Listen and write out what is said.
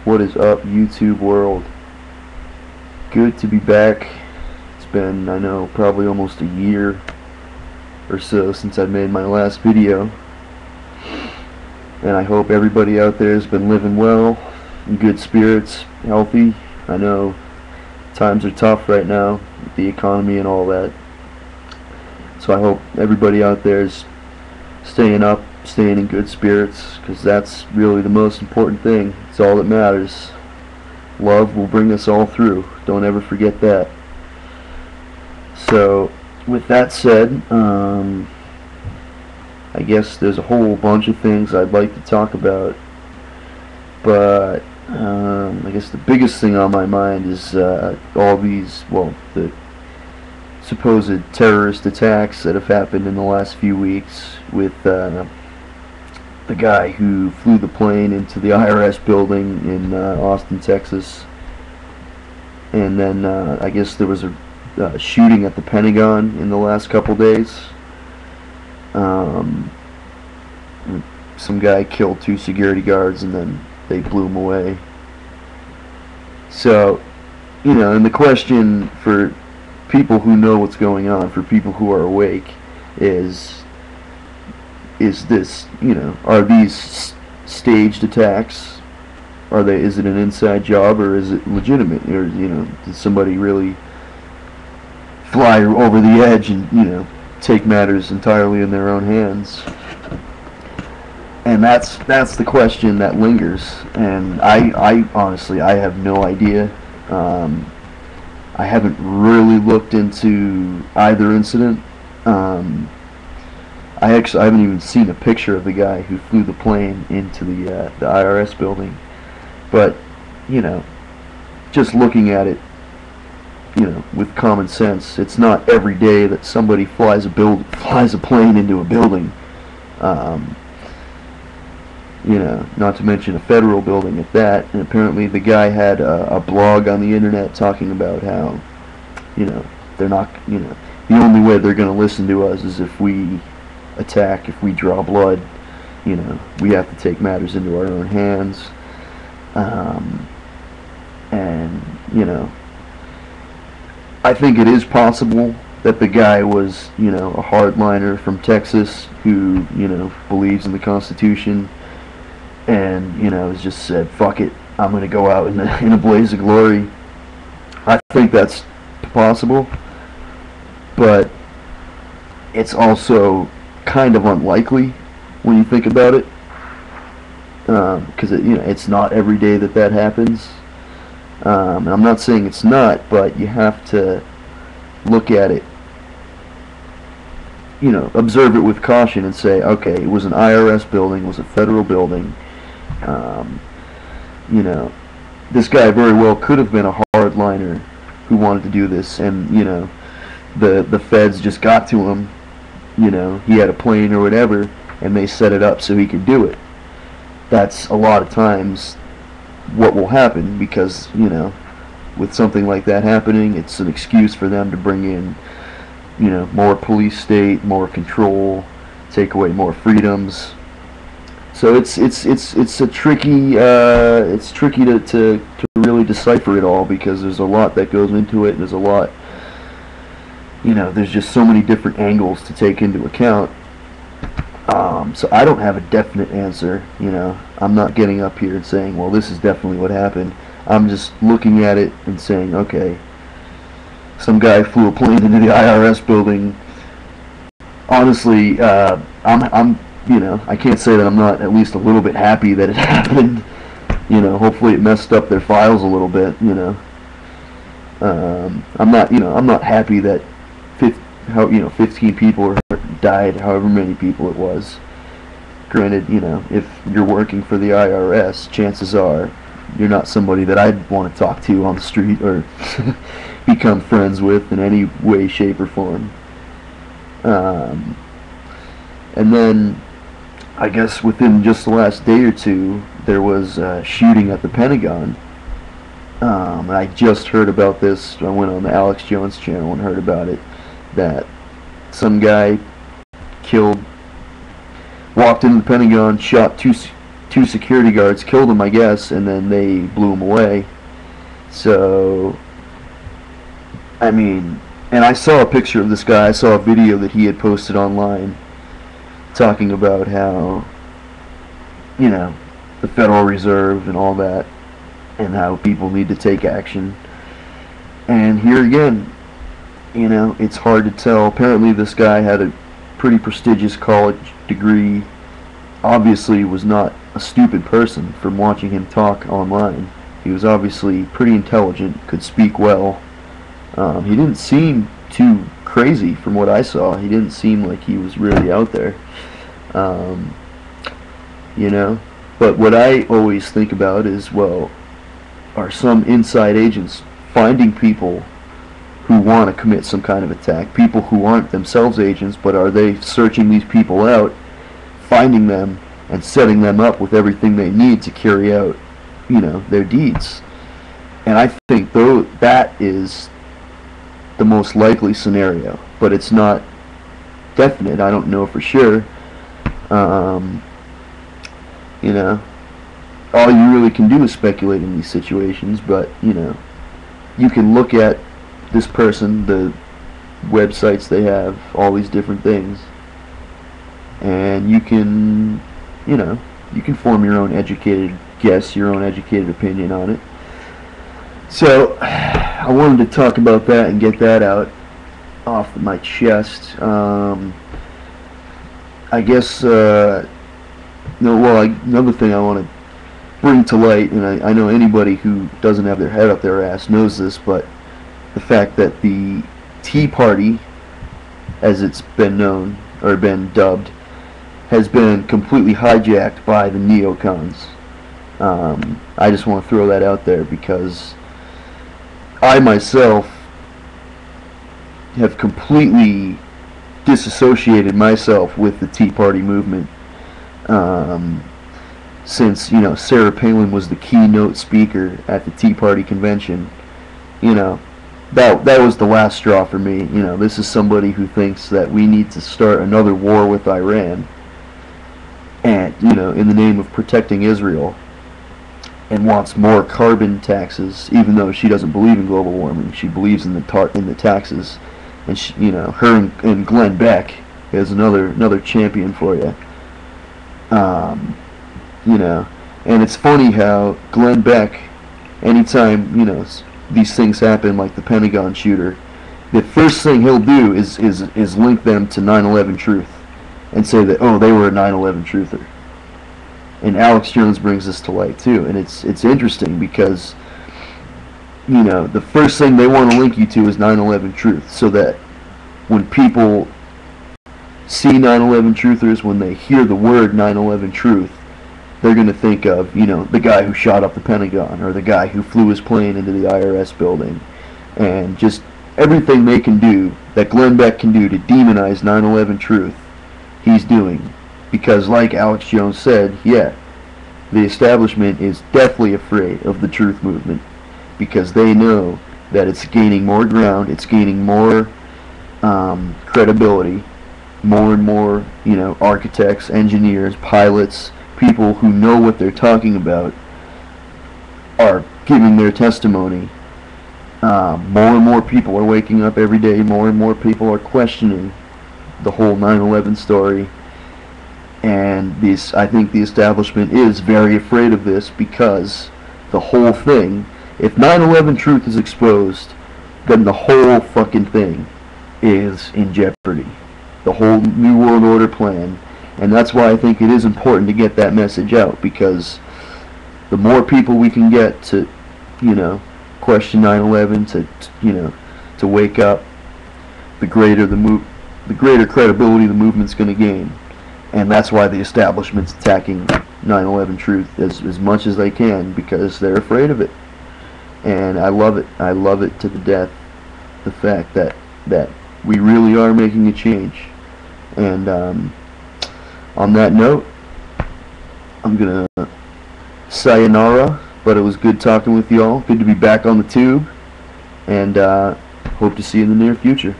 What is up, YouTube world? Good to be back. It's been, I know, probably almost a year or so since I made my last video. And I hope everybody out there has been living well, in good spirits, healthy. I know times are tough right now with the economy and all that. So I hope everybody out there is staying up, staying in good spirits, because that's really the most important thing. It's all that matters. Love will bring us all through. Don't ever forget that. So, with that said, I guess there's a whole bunch of things I'd like to talk about, but I guess the biggest thing on my mind is all these, well, the supposed terrorist attacks that have happened in the last few weeks with the guy who flew the plane into the IRS building in Austin, Texas, and then I guess there was a shooting at the Pentagon in the last couple days. Some guy killed 2 security guards and then they blew him away. So, you know, and the question for people who know what's going on, for people who are awake, is this, you know, are these staged attacks? Is it an inside job, or is it legitimate? Or, you know, did somebody really fly over the edge and, you know, take matters entirely in their own hands? And that's the question that lingers. And I honestly, I have no idea. I haven't really looked into either incident. I haven't even seen a picture of the guy who flew the plane into the IRS building. But, you know, just looking at it, you know, with common sense, it's not every day that somebody flies a plane into a building. You know, not to mention a federal building at that. And apparently the guy had a blog on the internet talking about how, you know, they're not, you know, the only way they're going to listen to us is if we attack, if we draw blood. You know, we have to take matters into our own hands. And, you know, I think it is possible that the guy was, you know, a hardliner from Texas who, you know, believes in the Constitution and, you know, has just said, fuck it, I'm going to go out in a blaze of glory. I think that's possible, but it's also kind of unlikely when you think about it, because you know, it's not every day that happens. And I'm not saying it's not, but you have to look at it, you know, observe it with caution and say, okay, it was an IRS building, it was a federal building. You know, this guy very well could have been a hardliner who wanted to do this, and, you know, the feds just got to him. You know, he had a plane or whatever, and they set it up so he could do it. That's a lot of times what will happen, because, you know, with something like that happening, it's an excuse for them to bring in, you know, more police state, more control, take away more freedoms. So it's a tricky to really decipher it all, because there's a lot that goes into it, and there's a lot, you know, there's just so many different angles to take into account. So I don't have a definite answer, you know. I'm not getting up here and saying, well, this is definitely what happened. I'm just looking at it and saying, okay, some guy flew a plane into the IRS building. Honestly, I'm you know, I can't say that I'm not at least a little bit happy that it happened. You know, hopefully it messed up their files a little bit, you know. I'm not happy that 15 people died, however many people it was. Granted, you know, if you're working for the IRS, chances are you're not somebody that I'd want to talk to on the street or become friends with in any way, shape, or form. And then, I guess within just the last day or two, there was a shooting at the Pentagon. I just heard about this. I went on the Alex Jones channel and heard about it, that some guy walked into the Pentagon, shot 2 security guards killed him, I guess, and then they blew him away. So, I mean, and I saw a picture of this guy. I saw a video that he had posted online talking about how, you know, the Federal Reserve and all that, and how people need to take action. And here again, you know, it's hard to tell. Apparently this guy had a pretty prestigious college degree. Obviously was not a stupid person from watching him talk online. He was obviously pretty intelligent, could speak well. He didn't seem too crazy from what I saw. He didn't seem like he was really out there. You know, but what I always think about is, well, are some inside agents finding people who want to commit some kind of attack, people who aren't themselves agents, but are they searching these people out, finding them, and setting them up with everything they need to carry out, you know, their deeds? And I think though that is the most likely scenario, but it's not definite. I don't know for sure. You know, all you really can do is speculate in these situations, but, you know, you can look at this person, the websites they have, all these different things, and you can, you know, you can form your own educated guess, your own educated opinion on it. So, I wanted to talk about that and get that out off my chest. I guess, another thing I want to bring to light, and I know anybody who doesn't have their head up their ass knows this, but the fact that the Tea Party, as it's been known, or been dubbed, has been completely hijacked by the neocons. I just want to throw that out there because I myself have completely disassociated myself with the Tea Party movement. Since, you know, Sarah Palin was the keynote speaker at the Tea Party convention, you know, that was the last straw for me. You know, this is somebody who thinks that we need to start another war with Iran, and, you know, in the name of protecting Israel, and wants more carbon taxes, even though she doesn't believe in global warming. She believes in the taxes, and she, you know, her and Glenn Beck is another champion for you. You know, and it's funny how Glenn Beck, anytime, you know, these things happen, like the Pentagon shooter, the first thing he'll do is link them to 9/11 Truth and say that, oh, they were a 9/11 truther. And Alex Jones brings this to light too, and it's interesting because, you know, the first thing they want to link you to is 9/11 Truth, so that when people see 9/11 truthers, when they hear the word 9/11 Truth, they're going to think of, you know, the guy who shot up the Pentagon, or the guy who flew his plane into the IRS building, and just everything they can do, that Glenn Beck can do to demonize 9/11 Truth, he's doing. Because like Alex Jones said, yeah, the establishment is deathly afraid of the truth movement, because they know that it's gaining more ground, it's gaining more credibility, more and more, you know, architects, engineers, pilots, people who know what they're talking about are giving their testimony. More and more people are waking up every day, more and more people are questioning the whole 9/11 story, and I think the establishment is very afraid of this, because the whole thing, if 9/11 Truth is exposed, then the whole fucking thing is in jeopardy. The whole New World Order plan. And that's why I think it is important to get that message out, because the more people we can get to, you know, question 9/11, to you know, to wake up, the greater credibility the movement's going to gain. And that's why the establishment's attacking 9/11 Truth as much as they can, because they're afraid of it. And I love it. I love it to the death, the fact that we really are making a change. And on that note, I'm going to sayonara, but it was good talking with y'all. Good to be back on the tube, and hope to see you in the near future.